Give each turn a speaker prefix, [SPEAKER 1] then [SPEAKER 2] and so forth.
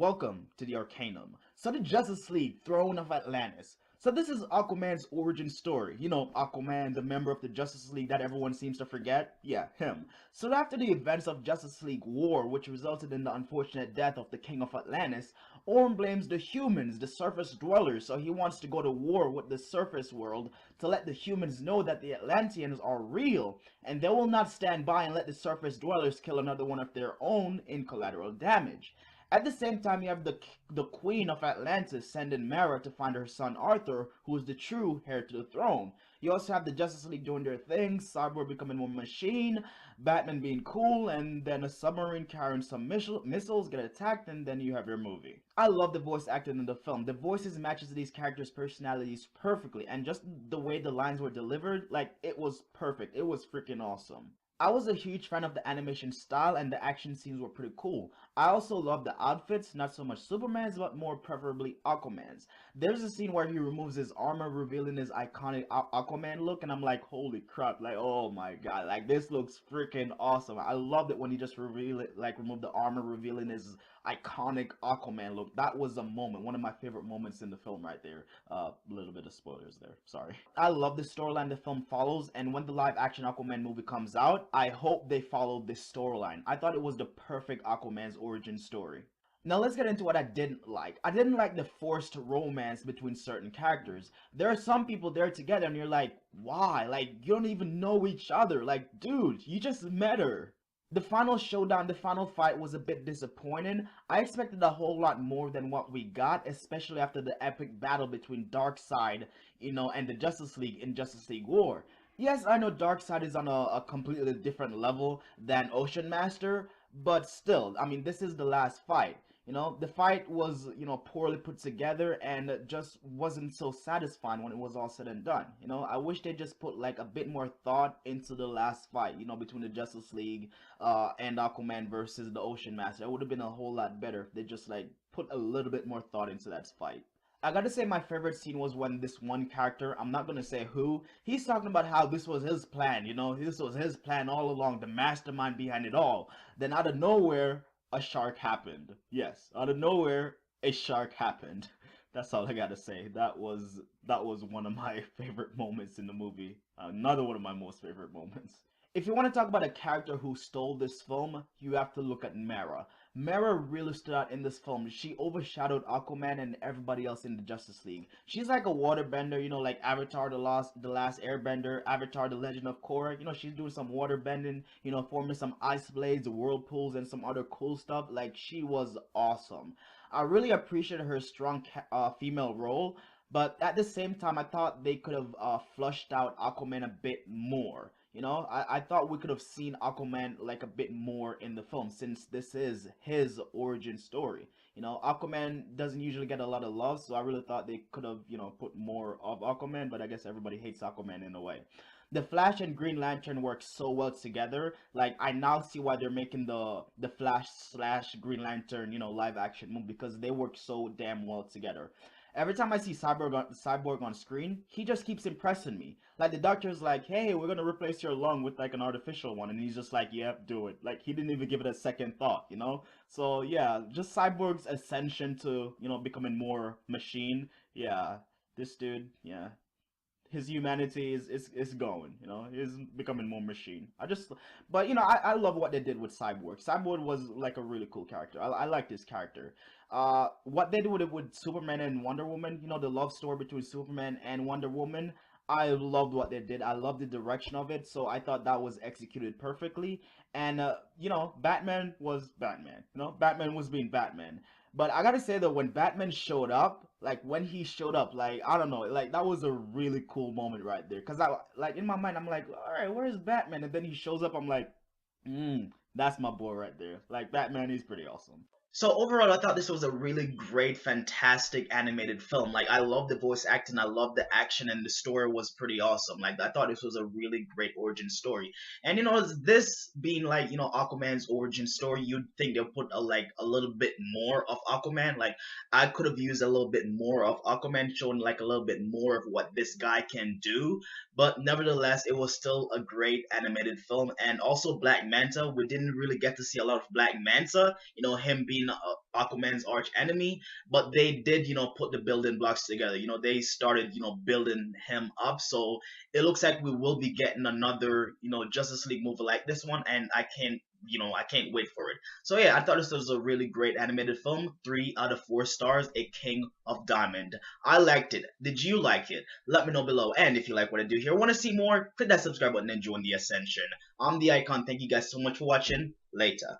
[SPEAKER 1] Welcome to the Arcanum. So the Justice League, Throne of Atlantis. So this is Aquaman's origin story. You know, Aquaman, the member of the Justice League that everyone seems to forget? Yeah, him. So after the events of Justice League War, which resulted in the unfortunate death of the King of Atlantis, Orm blames the humans, the surface dwellers, so he wants to go to war with the surface world to let the humans know that the Atlanteans are real, and they will not stand by and let the surface dwellers kill another one of their own in collateral damage. At the same time, you have the Queen of Atlantis sending Mara to find her son Arthur, who is the true heir to the throne. You also have the Justice League doing their thing, Cyborg becoming more machine, Batman being cool, and then a submarine carrying some missiles get attacked, and then you have your movie. I love the voice acting in the film. The voices matches these characters' personalities perfectly, and just the way the lines were delivered, like, it was perfect. It was freaking awesome. I was a huge fan of the animation style and the action scenes were pretty cool. I also love the outfits, not so much Superman's but more preferably Aquaman's. There's a scene where he removes his armor revealing his iconic Aquaman look and I'm like, holy crap, like, oh my god, like this looks freaking awesome. I loved it when he just removed the armor revealing his iconic Aquaman look. That was a moment, one of my favorite moments in the film right there. A little bit of spoilers there, sorry. I love the storyline the film follows, and when the live action Aquaman movie comes out, I hope they follow this storyline. I thought it was the perfect Aquaman's origin story. Now let's get into what I didn't like. I didn't like the forced romance between certain characters. There are some people there together and you're like, why? Like, you don't even know each other. Like, dude, you just met her. The final showdown, the final fight was a bit disappointing. I expected a whole lot more than what we got, especially after the epic battle between Darkseid, and the Justice League in Justice League War. Yes, I know Darkseid is on a completely different level than Ocean Master, but still, I mean, this is the last fight. The fight was, poorly put together and just wasn't so satisfying when it was all said and done. I wish they just put like a bit more thought into the last fight, between the Justice League and Aquaman versus the Ocean Master. It would have been a whole lot better if they just like put a little bit more thought into that fight. I gotta say my favorite scene was when this one character, I'm not gonna say who, he's talking about how this was his plan, this was his plan all along, the mastermind behind it all. Then out of nowhere, a shark happened. Yes, out of nowhere, a shark happened. That's all I gotta say. That was one of my favorite moments in the movie. Another one of my most favorite moments. If you want to talk about a character who stole this film, you have to look at Mara. Mara really stood out in this film. She overshadowed Aquaman and everybody else in the Justice League. She's like a waterbender, like Avatar the Last Airbender, Avatar the Legend of Korra. She's doing some waterbending, forming some ice blades, whirlpools, and some other cool stuff. Like, she was awesome. I really appreciated her strong female role, but at the same time, I thought they could have flushed out Aquaman a bit more. I thought we could have seen Aquaman like a bit more in the film since this is his origin story. Aquaman doesn't usually get a lot of love, so I really thought they could have, put more of Aquaman, but I guess everybody hates Aquaman in a way. The Flash and Green Lantern work so well together. Like, I now see why they're making the Flash slash Green Lantern, live action movie because they work so damn well together. Every time I see Cyborg on screen, he just keeps impressing me. Like, the doctor's like, hey, we're gonna replace your lung with like an artificial one, and he's just like, yep, do it. Like, he didn't even give it a second thought. So yeah, just Cyborg's ascension to, becoming more machine. Yeah, this dude, yeah, his humanity is going, he's becoming more machine. But I love what they did with Cyborg. Cyborg was like a really cool character. I like this character. What they did with Superman and Wonder Woman, the love story between Superman and Wonder Woman, I loved what they did. I loved the direction of it, so I thought that was executed perfectly. And Batman was Batman. Batman was being Batman. But I gotta say that when Batman showed up, like when he showed up, like, I don't know, like that was a really cool moment right there. Cause I, like, in my mind, I'm like, all right, where's Batman? And then he shows up, I'm like, that's my boy right there. Like, Batman is pretty awesome. So overall, I thought this was a really great, fantastic animated film. Like, I love the voice acting, I love the action, and the story was pretty awesome. Like, I thought this was a really great origin story. And this being like, Aquaman's origin story, you'd think they'll put a little bit more of Aquaman. Like, I could have used a little bit more of Aquaman, showing like a little bit more of what this guy can do. But nevertheless, it was still a great animated film. And also Black Manta, we didn't really get to see a lot of Black Manta. Him being being Aquaman's arch enemy, but they did, put the building blocks together. They started, building him up. So it looks like we will be getting another, Justice League movie like this one, and I can't wait for it. So yeah, I thought this was a really great animated film. 3 out of 4 stars, a King of Diamond. I liked it. Did you like it? Let me know below. And if you like what I do here, want to see more, click that subscribe button and join the ascension. I'm the Icon. Thank you guys so much for watching. Later.